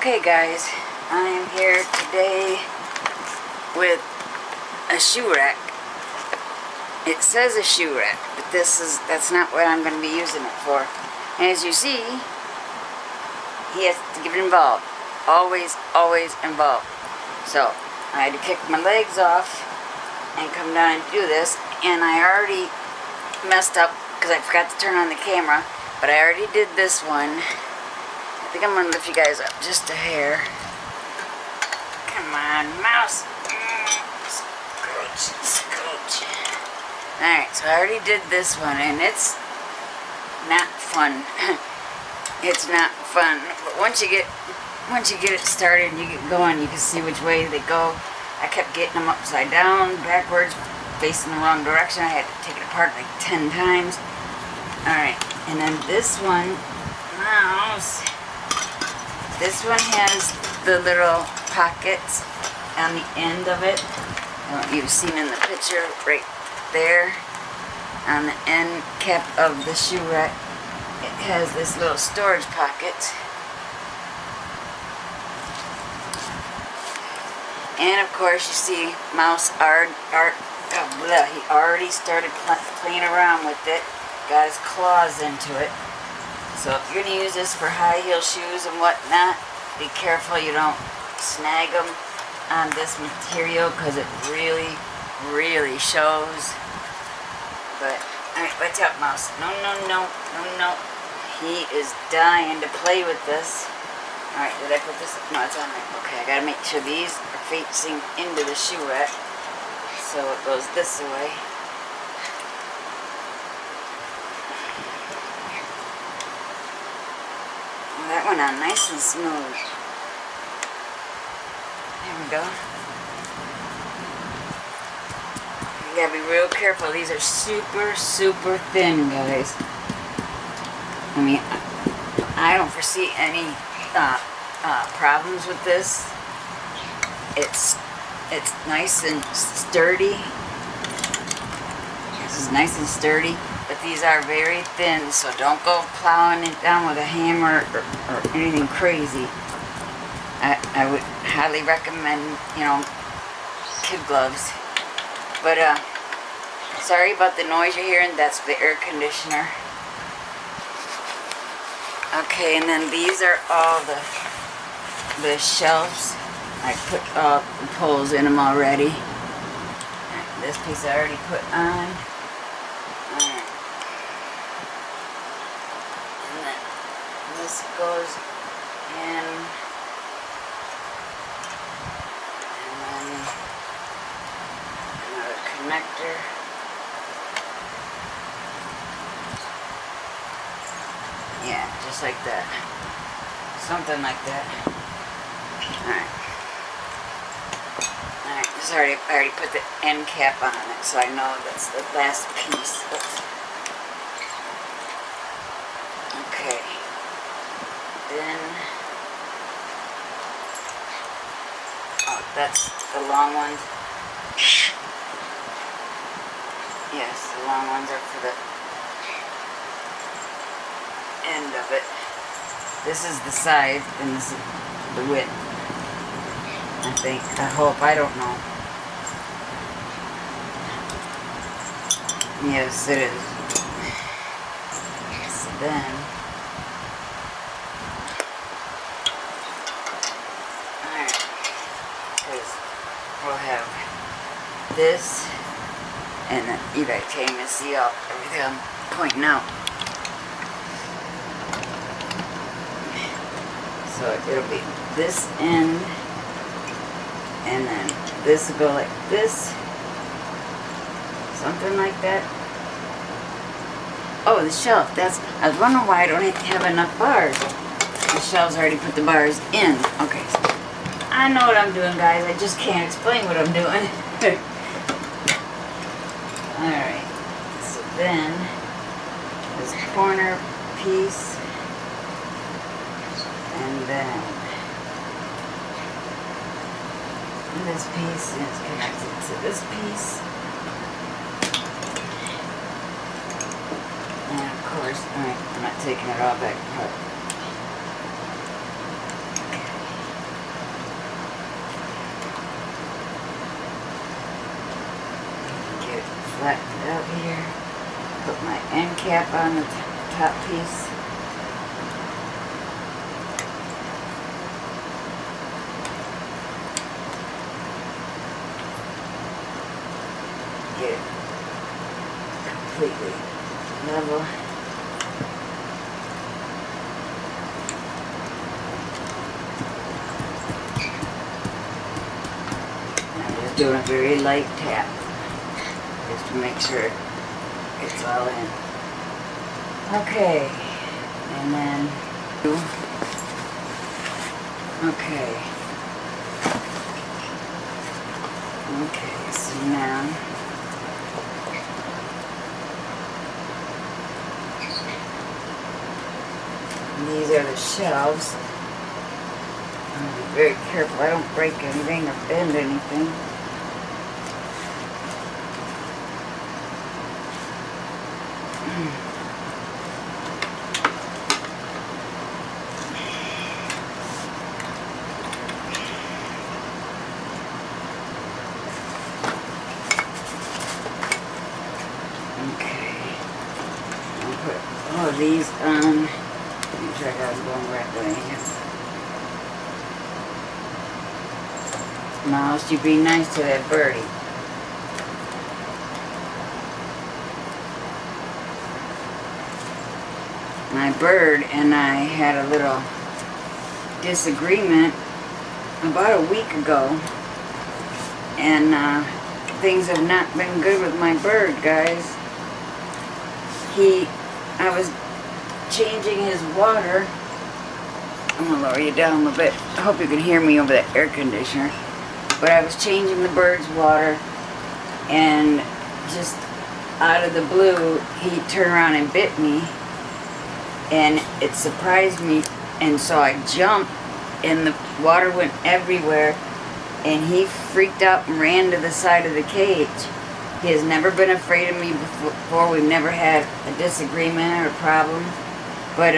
Okay guys, I am here today with a shoe rack. It says a shoe rack, but that's not what I'm going to be using it for. And as you see, he has to get involved. Always involved. So, I had to kick my legs off and come down and do this, and I already messed up because I forgot to turn on the camera, but I already did this one. I think I'm going to lift you guys up just a hair. Come on, mouse. Scooch. Alright, so I already did this one, and it's not fun. It's not fun. But once you get it started and you get going, you can see which way they go. I kept getting them upside down, backwards, facing the wrong direction. I had to take it apart like 10 times. Alright, and then this one, mouse. This one has the little pockets on the end of it. You've seen in the picture right there. On the end cap of the shoe rack, it has this little storage pocket. And of course you see Mouse he already started playing around with it. Got his claws into it. So if you're going to use this for high heel shoes and whatnot, be careful you don't snag them on this material because it really shows. But, alright, watch out, Mouse. No. He is dying to play with this. Alright, did I put this? No, it's on there. Okay, I gotta make sure these are facing into the shoe rack. So it goes this way. That went on nice and smooth. There we go. You gotta be real careful. These are super thin, guys. I mean, I don't foresee any problems with this. It's nice and sturdy. This is nice and sturdy. But these are very thin, so don't go plowing it down with a hammer or anything crazy. I would highly recommend, kid gloves. But, sorry about the noise you're hearing. That's the air conditioner. Okay, and then these are all the shelves. I put the poles in them already. This piece I already put on. This goes in, and then another connector. Yeah, just like that. Something like that. Alright. Alright, I already put the end cap on it, so I know that's the last piece. Oops. Okay. Then, that's the long ones. Yes, the long ones are for the end of it. This is the size, and this is the width. I think. I hope. I don't know. Yes, it is. So then, we'll have this, and then you guys can't even see everything I'm pointing out. So it'll be this end, and then this will go like this, something like that. Oh, the shelf. I was wondering why I don't have enough bars. The shelves already put the bars in. Okay. I know what I'm doing, guys. I just can't explain what I'm doing. Alright. So then, this corner piece, and then this piece is connected to this piece. And of course, I'm not taking it all back apart. flatten it out here. Put my end cap on the top piece. Get it completely level. I'm just doing a very light tap just to make sure it's all in. Okay, and then okay, so now these are the shelves. I'm gonna be very careful I don't break anything or bend anything. All of these on. Let me check out going right way here. Mouse, you be nice to that birdie. My bird and I had a little disagreement about a week ago, and things have not been good with my bird, guys. I was changing his water. I'm gonna lower you down a little bit. I hope you can hear me over the air conditioner. But I was changing the bird's water, and just out of the blue, he turned around and bit me, and it surprised me, and so I jumped, and the water went everywhere, and he freaked out and ran to the side of the cage. He has never been afraid of me before. We've never had a disagreement or a problem. But,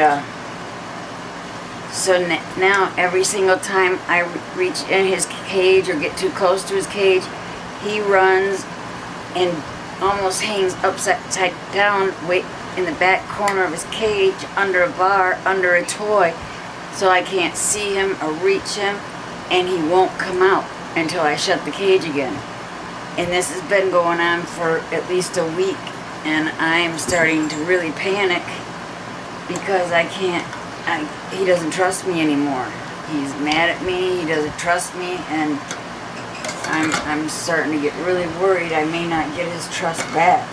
so now every single time I reach in his cage or get too close to his cage, he runs and almost hangs upside down, wait in the back corner of his cage, under a bar, under a toy, so I can't see him or reach him, and he won't come out until I shut the cage again. And this has been going on for at least a week, and I am starting to really panic because he doesn't trust me anymore. He's mad at me, he doesn't trust me, and I'm starting to get really worried I may not get his trust back.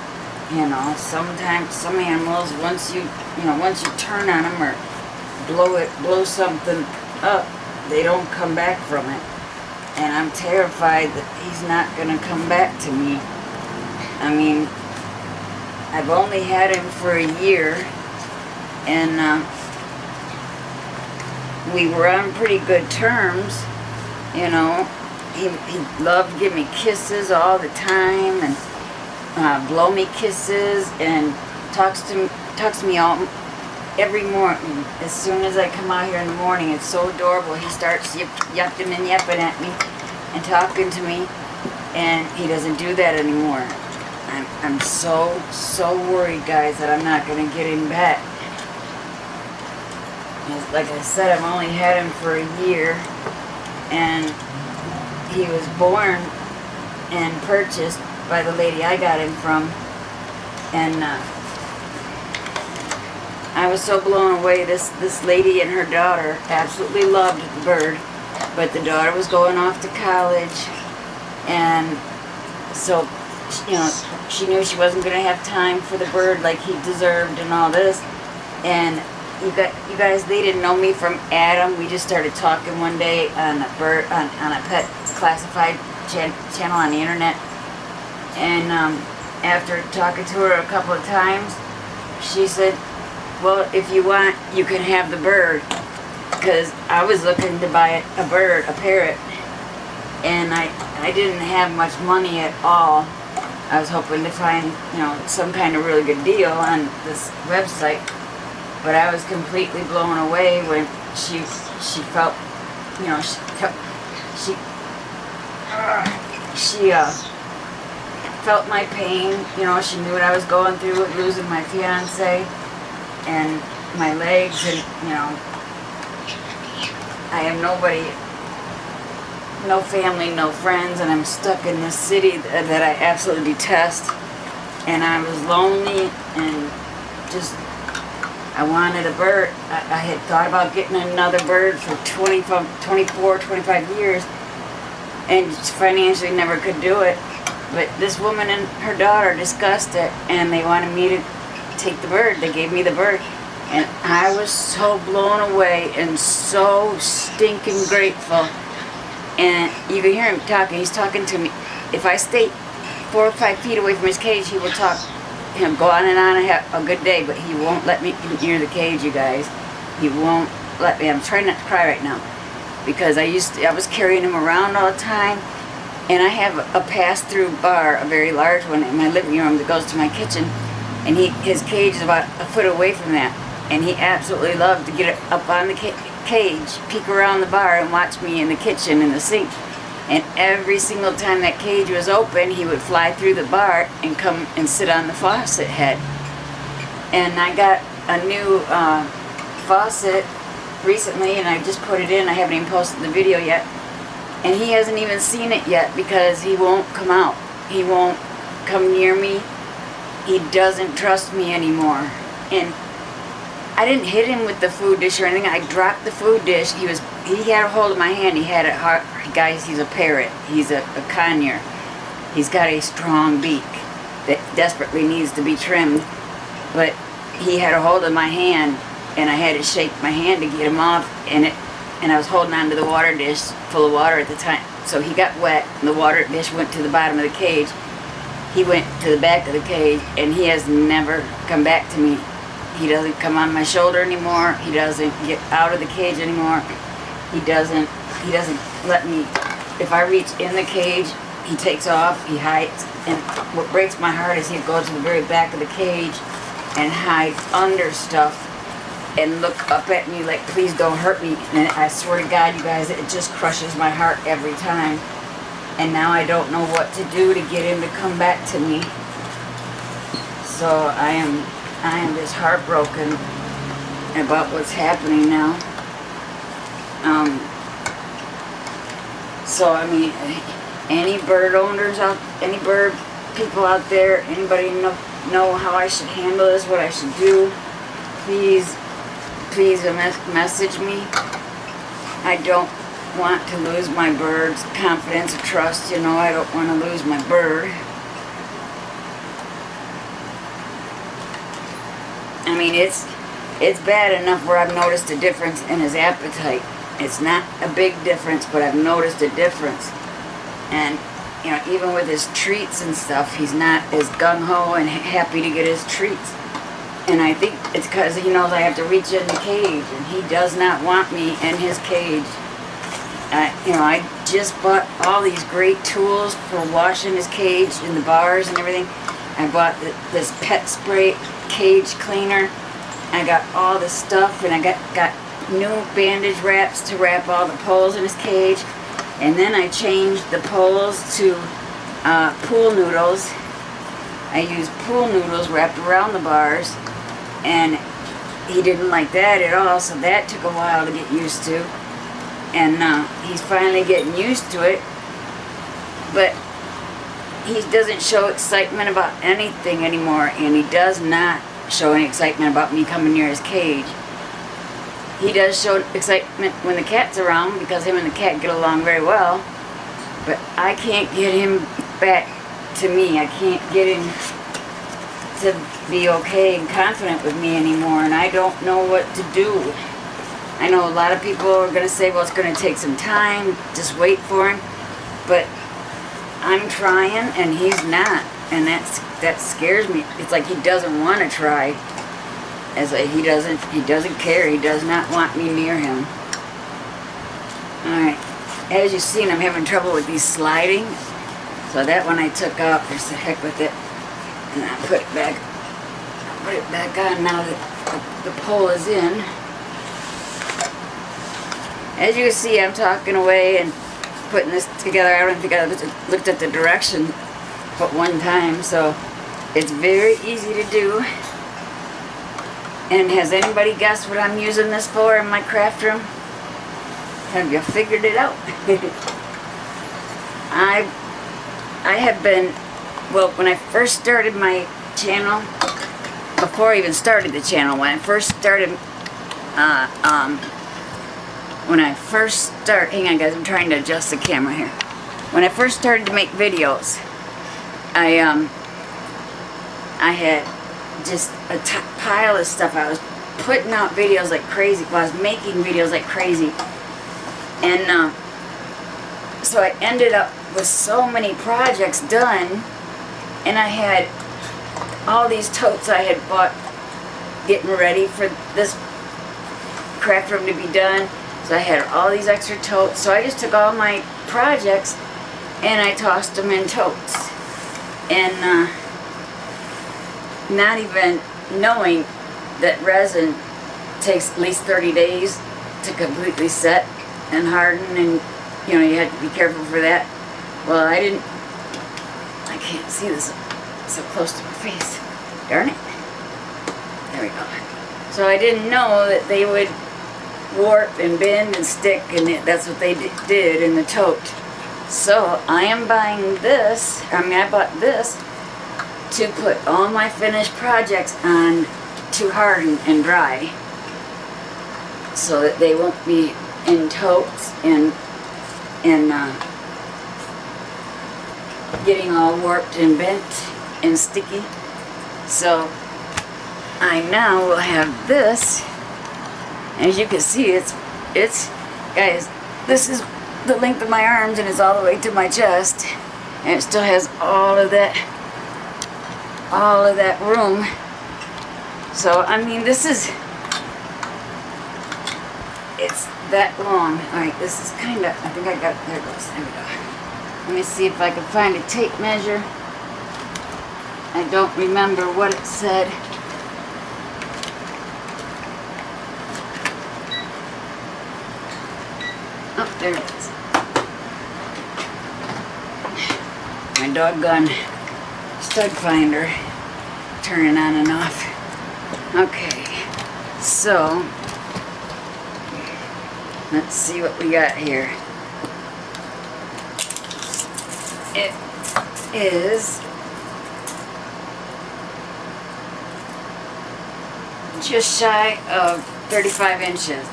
You know, sometimes some animals, once you turn on them or blow something up, they don't come back from it. And I'm terrified that he's not going to come back to me. I mean, I've only had him for a year, and we were on pretty good terms. You know, he loved to give me kisses all the time, and blow me kisses, and talks to me every morning. As soon as I come out here in the morning, it's so adorable. He starts yucking and yapping at me and talking to me, and he doesn't do that anymore. I'm so worried, guys, that I'm not going to get him back. Like I said, I've only had him for a year, and he was born and purchased by the lady I got him from, and I was so blown away. This lady and her daughter absolutely loved the bird, but the daughter was going off to college, and so, you know, she knew she wasn't going to have time for the bird like he deserved and all this. And you guys, they didn't know me from Adam. We just started talking one day on a pet classified channel on the internet, and after talking to her a couple of times, she said, well, if you want, you can have the bird, because I was looking to buy a bird, a parrot, and I didn't have much money at all. I was hoping to find, you know, some kind of really good deal on this website, but I was completely blown away when she felt, you know, she felt my pain. You know, she knew what I was going through with losing my fiance and my legs, and you know, I have nobody, no family, no friends, and I'm stuck in this city that I absolutely detest. And I was lonely and just, I wanted a bird. I had thought about getting another bird for 24, 25 years, and financially never could do it. But this woman and her daughter discussed it, and they wanted me to take the bird. They gave me the bird. And I was so blown away and so stinking grateful. And you can hear him talking. He's talking to me. If I stay 4 or 5 feet away from his cage, he will talk. He'll go on and have a good day, but he won't let me near the cage, you guys. He won't let me. I'm trying not to cry right now, because I was carrying him around all the time. And I have a pass-through bar, a very large one, in my living room that goes to my kitchen. And his cage is about a foot away from that. And he absolutely loved to get up on the cage, peek around the bar, and watch me in the kitchen in the sink. And every single time that cage was open, he would fly through the bar and come and sit on the faucet head. And I got a new faucet recently, and I just put it in. I haven't even posted the video yet. And he hasn't even seen it yet because he won't come out. He won't come near me. He doesn't trust me anymore. And I didn't hit him with the food dish or anything. I dropped the food dish. He had a hold of my hand. He had it hard. Guys, he's a parrot. He's a conure. He's got a strong beak that desperately needs to be trimmed. But he had a hold of my hand, and I had to shake my hand to get him off. And I was holding on to the water dish full of water at the time. So he got wet, and the water dish went to the bottom of the cage. He went to the back of the cage, and he has never come back to me. He doesn't come on my shoulder anymore. He doesn't get out of the cage anymore. He doesn't let me, if I reach in the cage, he takes off, he hides. And what breaks my heart is he'd go to the very back of the cage and hide under stuff and look up at me like, please don't hurt me. And I swear to God, you guys, it just crushes my heart every time. And now I don't know what to do to get him to come back to me. So I am just heartbroken about what's happening now. So I mean, any bird owners any bird people out there, anybody know how I should handle this, what I should do, please message me. I don't want to lose my bird's confidence or trust, you know. I don't want to lose my bird. I mean, it's bad enough where I've noticed a difference in his appetite. It's not a big difference, but I've noticed a difference. And, you know, even with his treats and stuff, he's not as gung-ho and happy to get his treats. And I think it's because he knows I have to reach in the cage, and he does not want me in his cage. You know, I just bought all these great tools for washing his cage in the bars and everything. I bought this pet spray cage cleaner. I got all this stuff, and I got new bandage wraps to wrap all the poles in his cage. And then I changed the poles to pool noodles. I used pool noodles wrapped around the bars, and he didn't like that at all, so that took a while to get used to. And he's finally getting used to it, but he doesn't show excitement about anything anymore, and he does not show any excitement about me coming near his cage. He does show excitement when the cat's around, because him and the cat get along very well, but I can't get him back to me. I can't get him to be okay and confident with me anymore, and I don't know what to do. I know a lot of people are going to say, well, it's going to take some time, just wait for him, but I'm trying and he's not, and that scares me. It's like he doesn't want to try. He doesn't care. He does not want me near him. Alright, as you've seen, I'm having trouble with these sliding, so that one I took off. Just the heck with it, and I put it back on now that the pole is in. As you can see, I'm talking away and putting this together. I don't think I looked at the direction but one time, so it's very easy to do. And has anybody guessed what I'm using this for in my craft room? Have you figured it out? I have been, well, when I first started my channel, before I even started the channel, hang on guys, I'm trying to adjust the camera here. When I first started to make videos, I had just a pile of stuff. I was putting out videos like crazy. Well, I was making videos like crazy. And so I ended up with so many projects done, and I had all these totes I had bought getting ready for this craft room to be done. So I had all these extra totes. So I just took all my projects and I tossed them in totes. And not even knowing that resin takes at least 30 days to completely set and harden, and you know, you have to be careful for that. Well, I can't see this so close to my face. Darn it. There we go. So I didn't know that they would warp and bend and stick, and that's what they did in the tote. So I am buying this, I bought this to put all my finished projects on to harden and dry, so that they won't be in totes and getting all warped and bent and sticky. So I now will have this. As you can see, it's guys, this is the length of my arms and it's all the way to my chest, and it still has all of that room. So I mean, it's that long. Alright, this is kind of, I think I got, there it goes, there we go. Let me see if I can find a tape measure. I don't remember what it said. Oh, there it is. My doggone stud finder turning on and off. Okay, so let's see what we got here. It is just shy of 35 inches.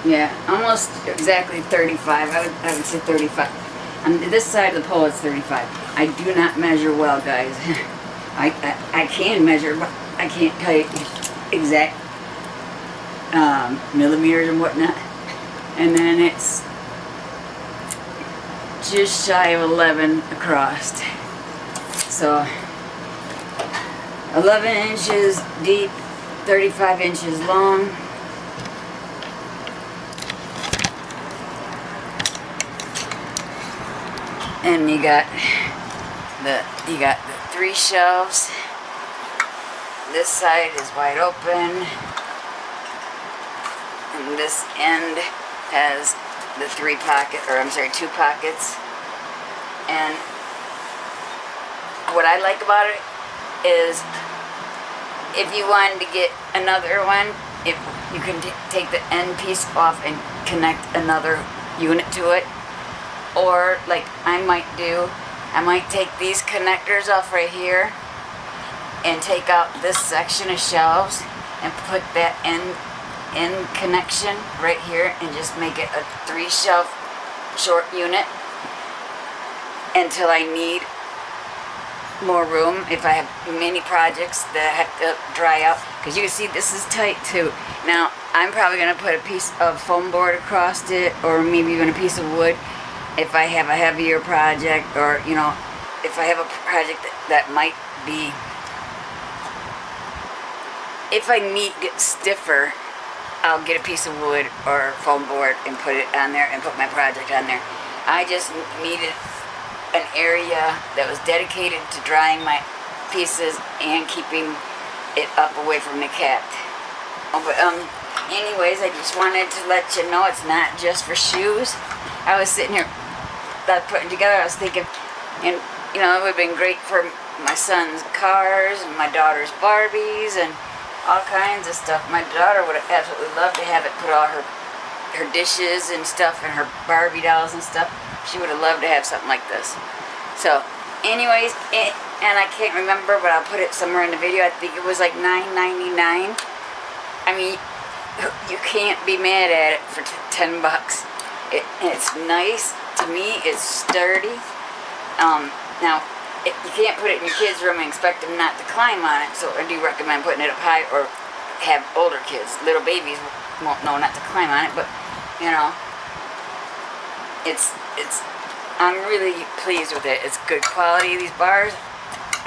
Yeah, almost exactly 35. I would say 35. On this side of the pole, it's 35. I do not measure well, guys. I can measure, but I can't tell you exact millimeters and whatnot. And then it's just shy of 11 across. So 11 inches deep, 35 inches long. And you got the 3 shelves. This side is wide open, and this end has the 2 pockets. And what I like about it is, if you wanted to get another one, you can take the end piece off and connect another unit to it. Or like I might take these connectors off right here and take out this section of shelves and put that end connection right here and just make it a 3 shelf short unit until I need more room, if I have many projects that I have to dry out. Because you can see this is tight too. Now I'm probably going to put a piece of foam board across it, or maybe even a piece of wood, if I have a heavier project, or you know, if I have a project that might be, if I need it stiffer, I'll get a piece of wood or foam board and put it on there and put my project on there. I just needed an area that was dedicated to drying my pieces and keeping it up away from the cat. Oh, but anyways, I just wanted to let you know it's not just for shoes. I was sitting here, putting together. I was thinking, and you know, it would have been great for my son's cars and my daughter's Barbies and all kinds of stuff. My daughter would have absolutely loved to have it put all her dishes and stuff and her Barbie dolls and stuff. She would have loved to have something like this. So, anyways, and I can't remember, but I'll put it somewhere in the video. I think it was like $9.99. I mean, you can't be mad at it for 10 bucks. It's nice. To me, it's sturdy. Now, you can't put it in your kids' room and expect them not to climb on it, so I do recommend putting it up high, or have older kids. Little babies won't know not to climb on it, but, you know, I'm really pleased with it. It's good quality, these bars.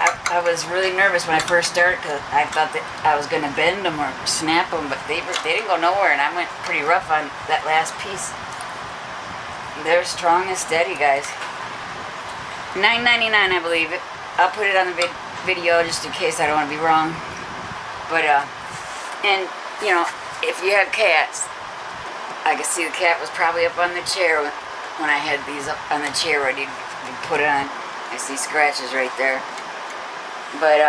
I was really nervous when I first started because I thought that I was going to bend them or snap them, but they didn't go nowhere, and I went pretty rough on that last piece. They're strong and steady, guys. $9.99, I believe it. I'll put it on the video just in case I don't want to be wrong. But, and, you know, if you have cats, I could see the cat was probably up on the chair when I had these up on the chair ready to put it on. I see scratches right there. But,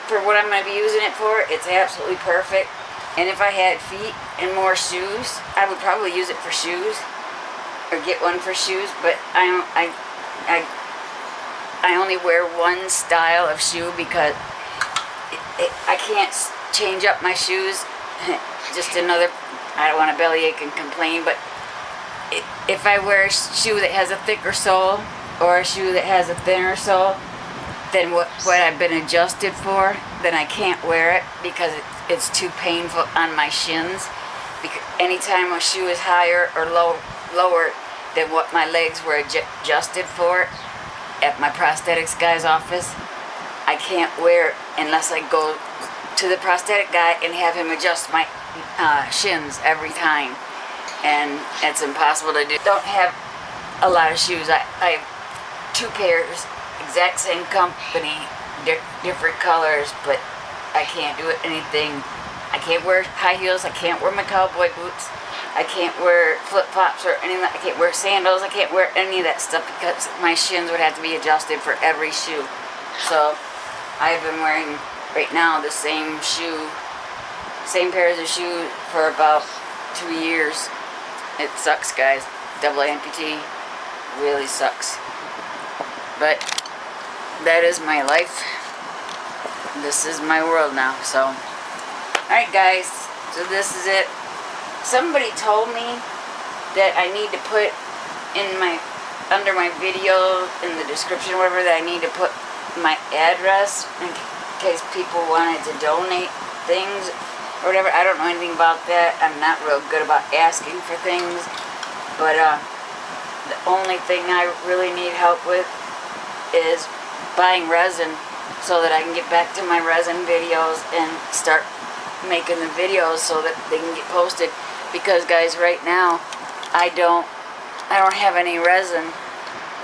for what I'm going to be using it for, it's absolutely perfect. And if I had feet and more shoes, I would probably use it for shoes, or get one for shoes. But I only wear one style of shoe because I can't change up my shoes. Just another, I don't want to bellyache and complain, but if I wear a shoe that has a thicker sole or a shoe that has a thinner sole than what I've been adjusted for, then I can't wear it because it's too painful on my shins. Because anytime a shoe is higher or lower than what my legs were adjusted for at my prosthetics guy's office, I can't wear it unless I go to the prosthetic guy and have him adjust my shins every time. And it's impossible to do. Don't have a lot of shoes. I have 2 pairs, exact same company, different colors, but I can't do anything. I can't wear high heels. I can't wear my cowboy boots. I can't wear flip-flops or anything. I can't wear sandals. I can't wear any of that stuff because my shins would have to be adjusted for every shoe. So I've been wearing right now the same same pairs of shoes for about 2 years. It sucks, guys. Double amputee really sucks. But that is my life. This is my world now. So, alright, guys. So this is it. Somebody told me that I need to put under my video, in the description, whatever, that I need to put my address in case people wanted to donate things or whatever. I don't know anything about that. I'm not real good about asking for things. But the only thing I really need help with is buying resin so that I can get back to my resin videos and start making the videos so that they can get posted. Because, guys, right now I don't have any resin,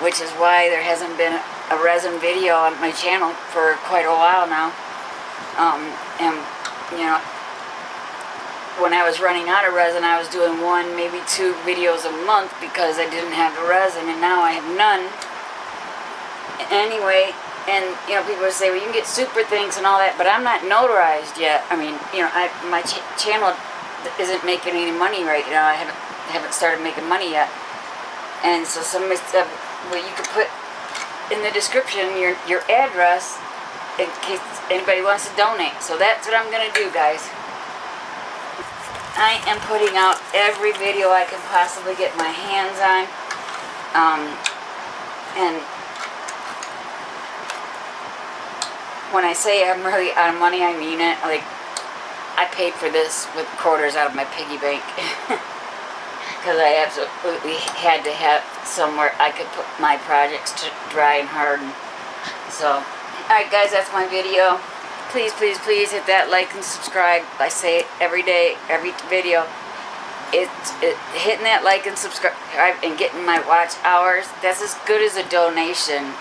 which is why there hasn't been a resin video on my channel for quite a while now. And you know, when I was running out of resin, I was doing 1, maybe 2 videos a month because I didn't have the resin, and now I have none. Anyway, and you know, people say, well, you can get super things and all that, but I'm not notarized yet. I mean, you know, my channel isn't making any money right now. I haven't started making money yet. And so somebody said, well, you could put in the description your address in case anybody wants to donate. So that's what I'm gonna do, guys. I am putting out every video I can possibly get my hands on. And when I say I'm really out of money, I mean it. Like, I paid for this with quarters out of my piggy bank. Because I absolutely had to have somewhere I could put my projects to dry and harden. So, alright, guys, that's my video. Please, please, please hit that like and subscribe. I say it every day, every video. Hitting that like and subscribe and getting my watch hours, that's as good as a donation.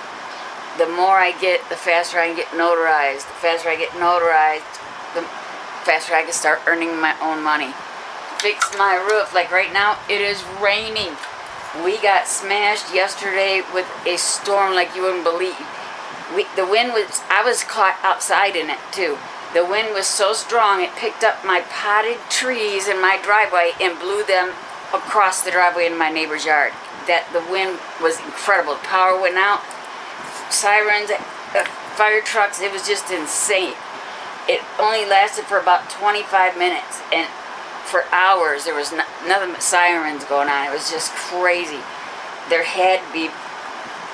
The more I get, the faster I can get notarized. The faster I get notarized, the faster I can start earning my own money. Fix my roof. Like right now, it is raining. We got smashed yesterday with a storm like you wouldn't believe. The wind was, I was caught outside in it too. The wind was so strong, it picked up my potted trees in my driveway and blew them across the driveway in my neighbor's yard. That the wind was incredible. Power went out, sirens, fire trucks, it was just insane. It only lasted for about 25 minutes, and for hours there was nothing but sirens going on. It was just crazy. There had to be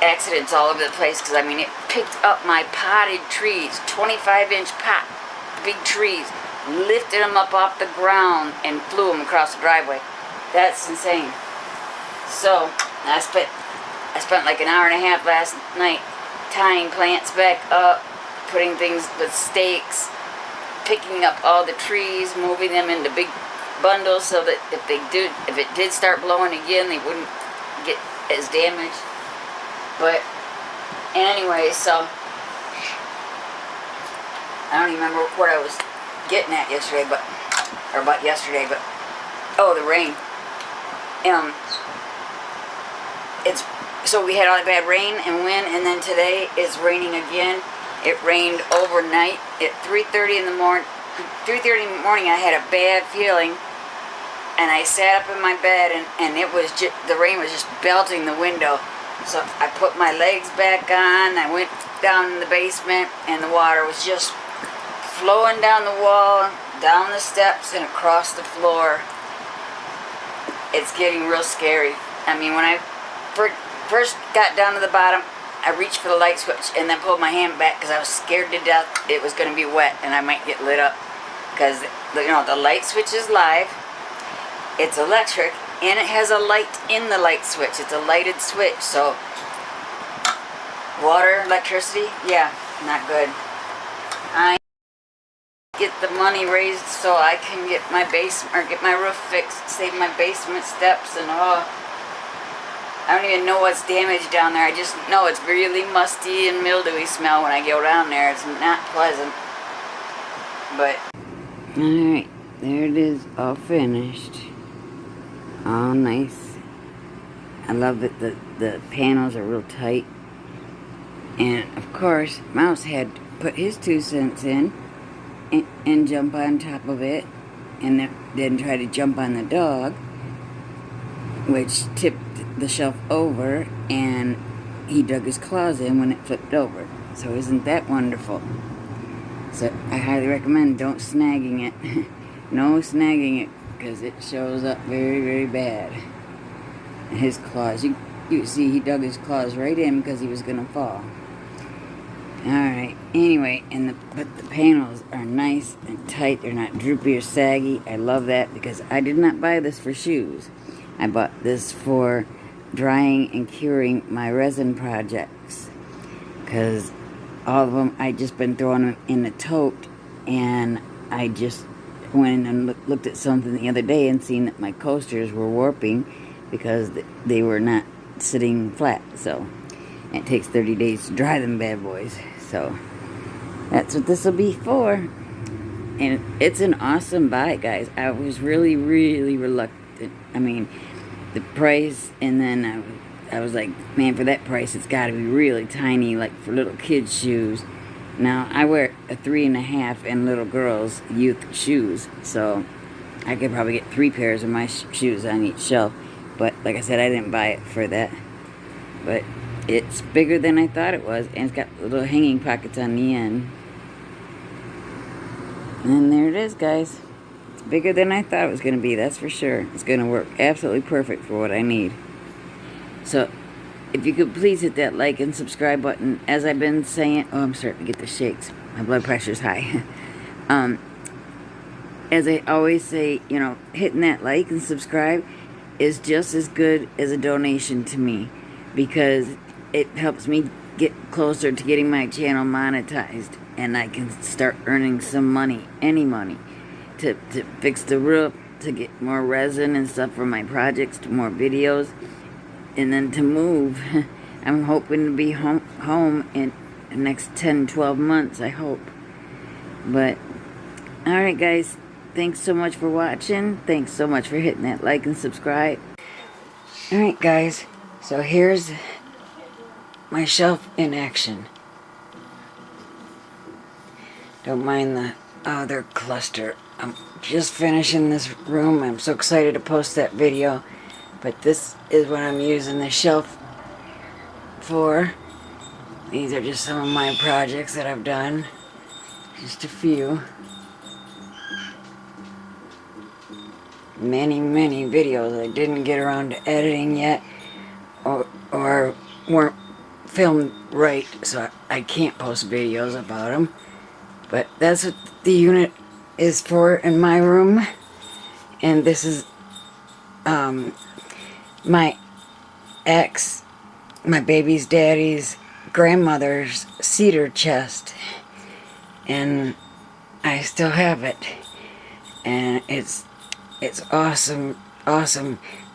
accidents all over the place, because I mean it picked up my potted trees, 25-inch pot, big trees, lifted them up off the ground and flew them across the driveway. That's insane. So I spent like an hour and a half last night tying plants back up, putting things with stakes, picking up all the trees, moving them into big bundles so that if it did start blowing again, they wouldn't get as damaged. But anyway, so I don't even remember what I was getting at yesterday, but oh, the rain. So we had all that bad rain and wind, and then today it's raining again. It rained overnight at 3:30 in the morning. 3:30 in the morning, I had a bad feeling, and I sat up in my bed, and it was just, the rain was just belting the window. So I put my legs back on. I went down in the basement, and the water was just flowing down the wall, down the steps, and across the floor. It's getting real scary. I mean, when I first got down to the bottom, I reached for the light switch and then pulled my hand back because I was scared to death it was going to be wet and I might get lit up. Because, you know, the light switch is live, it's electric, and it has a light in the light switch. It's a lighted switch, so water, electricity, yeah, not good. I get the money raised so I can get my basement, or get my roof fixed, save my basement steps, and I don't even know what's damaged down there. I just know it's really musty and mildewy smell when I go down there. It's not pleasant. But alright, there it is, all finished. All nice. I love that the panels are real tight. And of course, Mouse had to put his 2 cents in and jump on top of it, and then try to jump on the dog, which tipped the shelf over, and he dug his claws in when it flipped over. So isn't that wonderful? So I highly recommend don't snagging it. No snagging it, because it shows up very, very bad. His claws, you see he dug his claws right in because he was gonna fall. Alright, anyway, but the panels are nice and tight. They're not droopy or saggy. I love that, because I did not buy this for shoes. I bought this for drying and curing my resin projects, because all of them, I just been throwing them in a tote, and I just went and looked at something the other day and seen that my coasters were warping because they were not sitting flat. So it takes 30 days to dry them bad boys. So that's what this will be for. And it's an awesome buy, guys. I was really, really reluctant. I mean, the price, and then I was like, man, for that price, it's got to be really tiny, like for little kids' shoes. Now, I wear a 3.5 in little girls' youth shoes, so I could probably get 3 pairs of my shoes on each shelf. But like I said, I didn't buy it for that. But it's bigger than I thought it was, and it's got little hanging pockets on the end. And there it is, guys. It's bigger than I thought it was going to be, that's for sure. It's going to work absolutely perfect for what I need. So, if you could please hit that like and subscribe button. As I've been saying, oh, I'm starting to get the shakes. My blood pressure's high. As I always say, you know, hitting that like and subscribe is just as good as a donation to me, because it helps me get closer to getting my channel monetized, and I can start earning some money, any money, to fix the roof, to get more resin and stuff for my projects, to more videos, and then to move. I'm hoping to be home in the next 10-12 months, I hope. But Alright guys, thanks so much for watching. Thanks so much for hitting that like and subscribe. Alright guys, so here's my shelf in action. Don't mind the other cluster. I'm just finishing this room. I'm so excited to post that video. But this is what I'm using the shelf for. These are just some of my projects that I've done. Just a few. Many videos I didn't get around to editing yet, or weren't filmed right, so I can't post videos about them. But that's what the unit is for in my room. And this is my baby's daddy's grandmother's cedar chest, and I still have it, and it's awesome.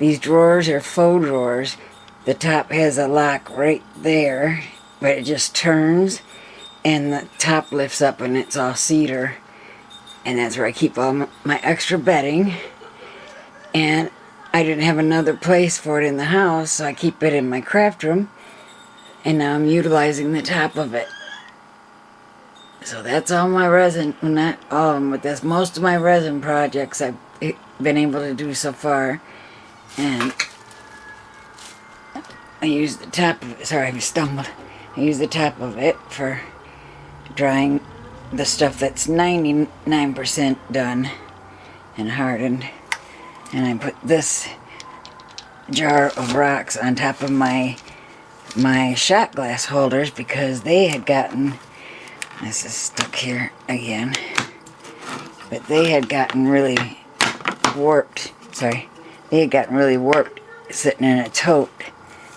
These drawers are faux drawers. The top has a lock right there, but it just turns and the top lifts up and it's all cedar, and that's where I keep all my extra bedding. And I didn't have another place for it in the house, so I keep it in my craft room, and now I'm utilizing the top of it. So that's all my resin, well, not all of them, but that's most of my resin projects I've been able to do so far. And I use the top of it, sorry I stumbled, I use the top of it for drying the stuff that's 99% done and hardened. And I put this jar of rocks on top of my shot glass holders because they had gotten, this is stuck here again, but they had gotten really warped, they had gotten really warped sitting in a tote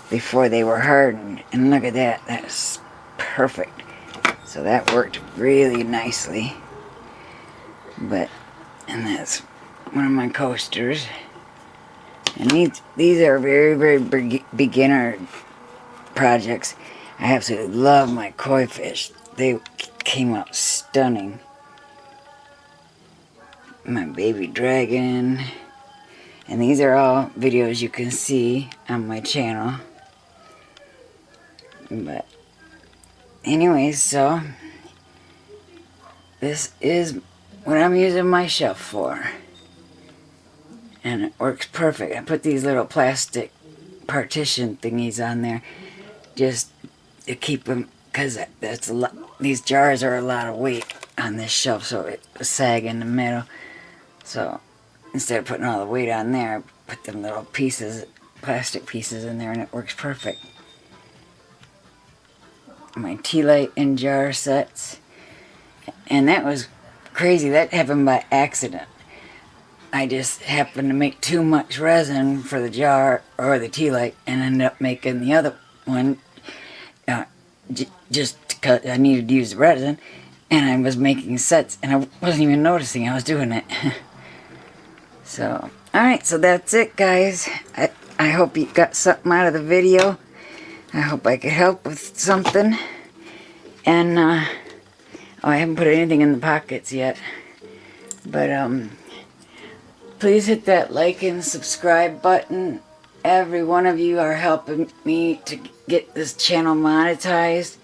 before they were hardened. And look at that, that's perfect. So that worked really nicely. And that's one of my coasters. And these are very beginner projects. I absolutely love my koi fish. They came out stunning. My baby dragon. And these are all videos you can see on my channel. But anyways, so this is what I'm using my shelf for. And it works perfect. I put these little plastic partition thingies on there just to keep them, because that's a lot. These jars are a lot of weight on this shelf, so it sag in the middle. So instead of putting all the weight on there, I put them little pieces, plastic pieces in there, and it works perfect. My tea light and jar sets, and that was crazy. That happened by accident. I just happened to make too much resin for the jar or the tea light and ended up making the other one just because I needed to use the resin, and I was making sets and I wasn't even noticing I was doing it. So, alright, so that's it guys. I hope you got something out of the video. I hope I could help with something. And oh, I haven't put anything in the pockets yet. But please hit that like and subscribe button. Every one of you are helping me to get this channel monetized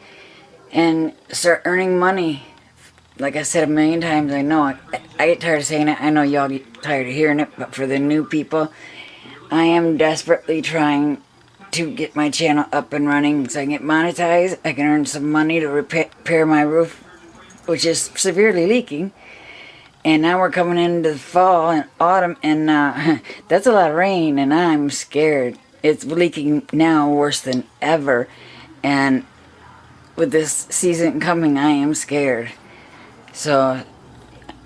and start earning money. Like I said a million times, I know I get tired of saying it. I know y'all get tired of hearing it, but for the new people, I am desperately trying to get my channel up and running so I can get monetized. I can earn some money to repair my roof, which is severely leaking. And now we're coming into the fall and autumn, and that's a lot of rain, and I'm scared. It's leaking now worse than ever, and with this season coming, I am scared. So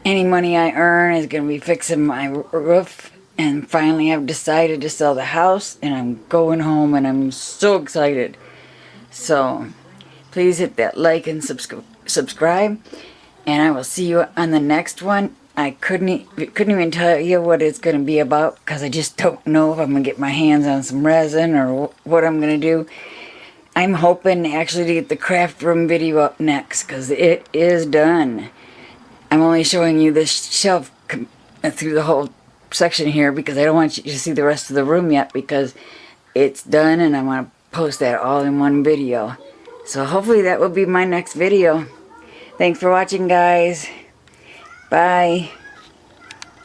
any money I earn is going to be fixing my roof. And finally I've decided to sell the house, and I'm going home, and I'm so excited. So please hit that like and subscribe, and I will see you on the next one. I couldn't even tell you what it's going to be about because I just don't know if I'm going to get my hands on some resin or what I'm going to do. I'm hoping actually to get the craft room video up next because it is done. I'm only showing you this shelf through the whole section here because I don't want you to see the rest of the room yet because it's done and I want to post that all in one video. So hopefully that will be my next video. Thanks for watching, guys. Bye.